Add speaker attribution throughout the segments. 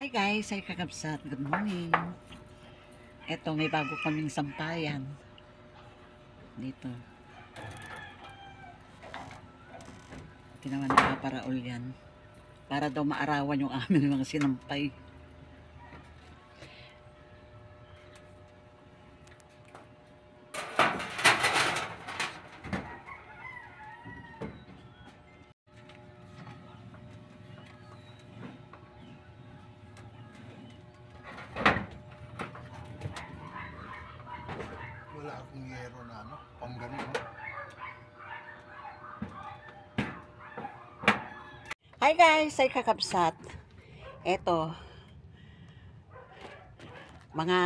Speaker 1: Hi guys, ay kakabsat. Good morning. Eto, may bago kaming sampayan. Dito. Ginawa ni Papa Raul yan. Para daw maarawan yung amin mga sinampay.
Speaker 2: Wala akong yero na ano, pang ganun.
Speaker 1: Hi guys, ay kakabsat. Eto, mga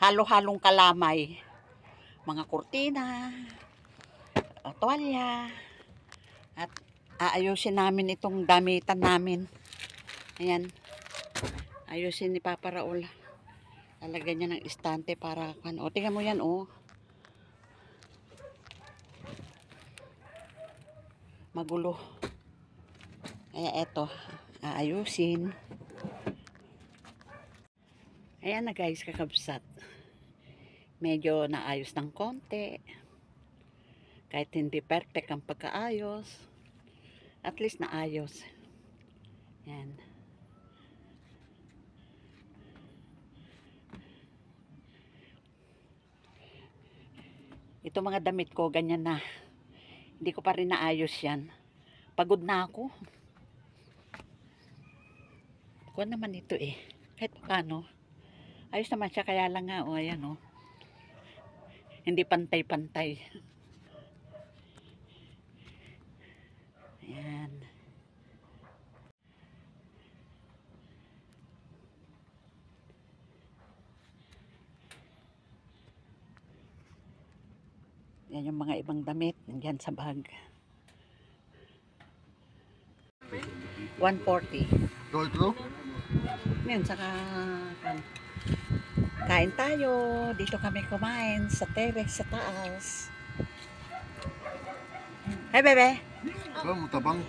Speaker 1: halo-halong kalamay. Mga kurtina, tuwalya, at aayusin namin itong damitan namin. Ayan, ayusin ni Papa Raul. Lalagyan niya ng istante para o tingnan mo yan magulo. Kaya eto, aayusin. Ayan na guys, kakabsat. Medyo naayos ng konti. Kahit hindi perfect ang pagkaayos, at least naayos. Yan. Ito mga damit ko, ganyan na. Hindi ko pa rin naayos yan. Pagod na ako. Kuha naman ito eh. Kahit paano. Ayos naman siya, kaya lang nga, ayan hindi pantay-pantay. Ayan. Yan yung mga ibang damit nandiyan sa bag. 140.
Speaker 2: True?
Speaker 1: Yan, saka kain tayo. Dito kami kumain sa terrace sa taas. Hey bebe.
Speaker 2: Oh, mutabang.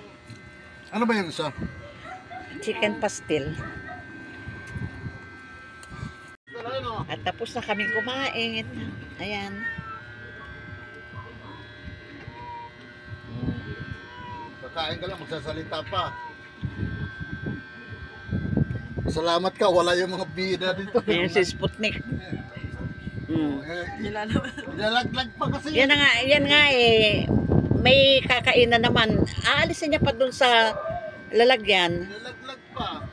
Speaker 2: Ano ba yung isa?
Speaker 1: Chicken pastil. At tapos na kami kumain. Ayan.
Speaker 2: Kakain ka lang, magsasalita pa. Salamat ka, wala yung mga bida dito.
Speaker 1: Ayan si Sputnik.
Speaker 2: Nilalaglag pa kasi.
Speaker 1: Yan nga eh. May kakain na naman. Aalisin niya pa dun sa lalagyan.
Speaker 2: Nilalaglag pa.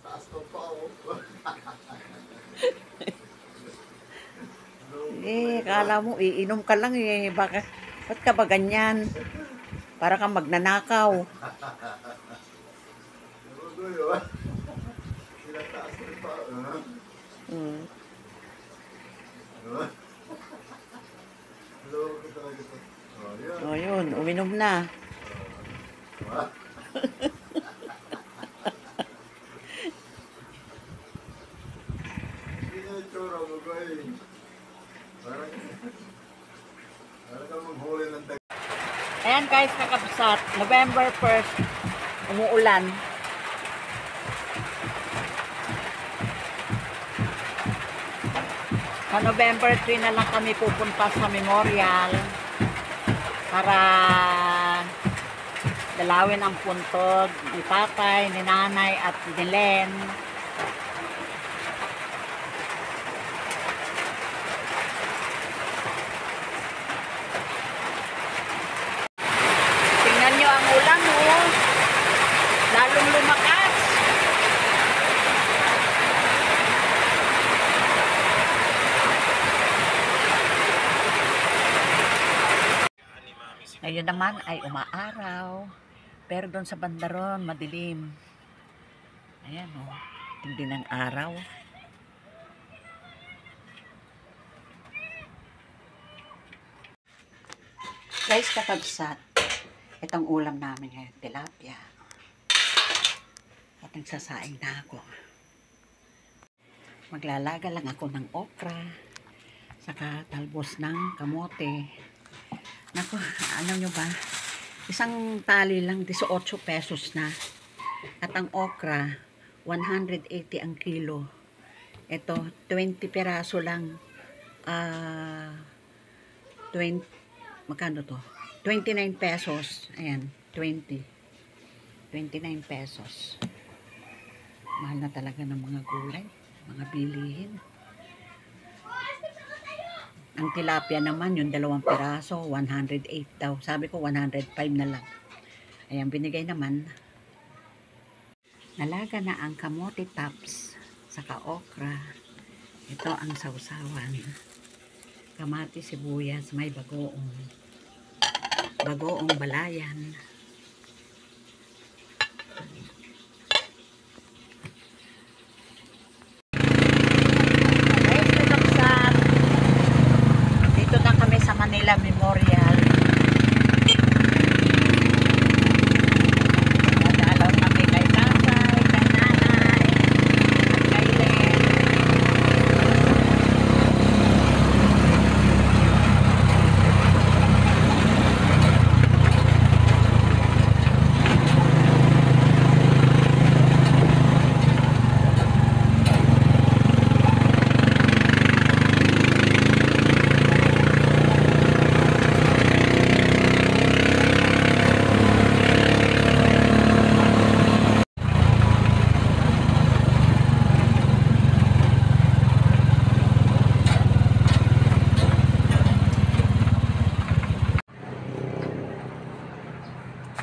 Speaker 2: Taas to pa oh.
Speaker 1: Kala mo, iinom ka lang eh. Ba't ka ba ganyan? Para kang magnanakaw. O yun, uminom na. Ayan guys, kakabsat. November 1st, umuulan. Sa November 3 na lang kami pupunta sa memorial para dalawin ang puntod ni tatay, ni nanay at ni Len. Ngayon naman ay umaaraw. Pero doon sa bandaron, madilim. Ayan o. Tindi ng araw. Guys, kakabsat. Itong ulam namin ngayon, tilapia. At nagsasaing na ako. Maglalaga lang ako ng okra. Saka talbos ng kamote. Naku, ano nyo ba? Isang tali lang, 18 pesos na. At ang okra, 180 ang kilo. Ito, 20 peraso lang. 20, magkano to? 29 pesos. Ayan, 20. 29 pesos. Mahal na talaga ng mga gulay, mga bilihin. Ang tilapia naman, yung 2 piraso, 108 daw. Sabi ko, 105 na lang. Ayan, binigay naman. Nalaga na ang kamote tops, saka okra. Ito ang sausawan. Kamatis, sibuyas, may bagoong. Bagoong balayan. Manila Memorial. Nadalaw kami kay tatay, kay nanay, at kay Len.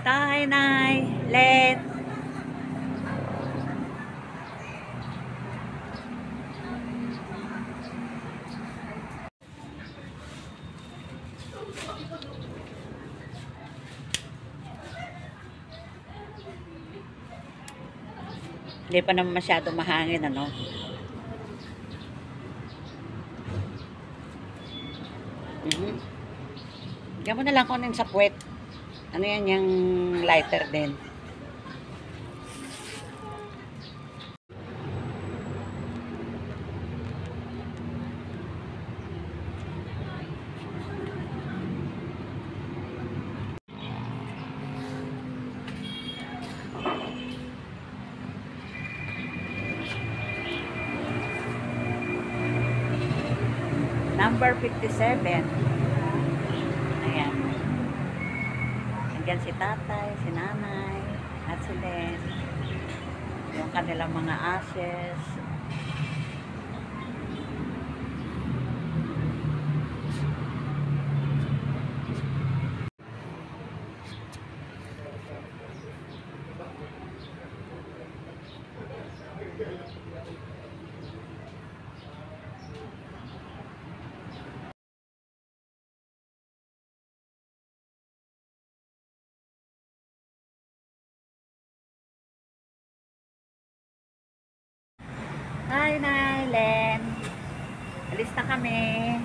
Speaker 1: Tay, Nay, Len. Hindi pa naman masyado mahangin, ano? Diyan mo na lang kunin sa puwet. Ano yan, yung lighter din. Number 57. Ayan. Nandiyan si tatay, si nanay, at si Len. Yung kanilang mga ashes. Hi, Nay, Len. Alis na kami.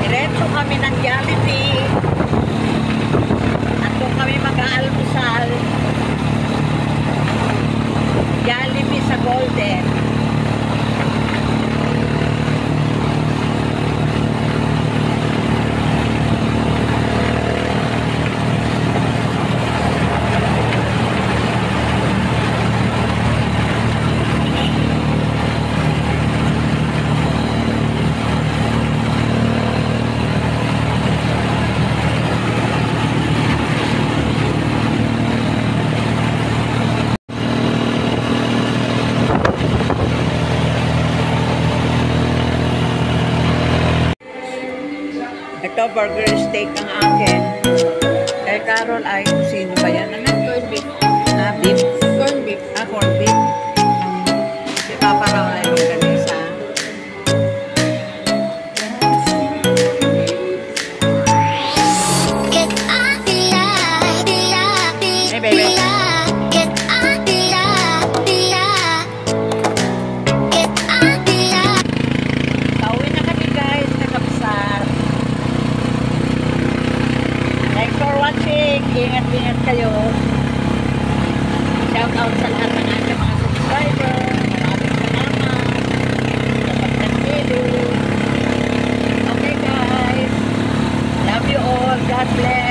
Speaker 1: Diretso kami ng Jollibee. At doon kami mag-aalmusal. Jollibee sa Golden. Ito, burger steak ang akin. Kay Carol ay, sino ba yan? Ano?
Speaker 3: Corn beef.
Speaker 1: Beef?
Speaker 3: Corn beef.
Speaker 1: Corn beef. Si Papa raw ay watching. Ingat-ingat kayo. Shout out sa lahat ng ating mga subscriber. Maraming salamat sa pagtangkilig. Okay guys. Love you all. God bless.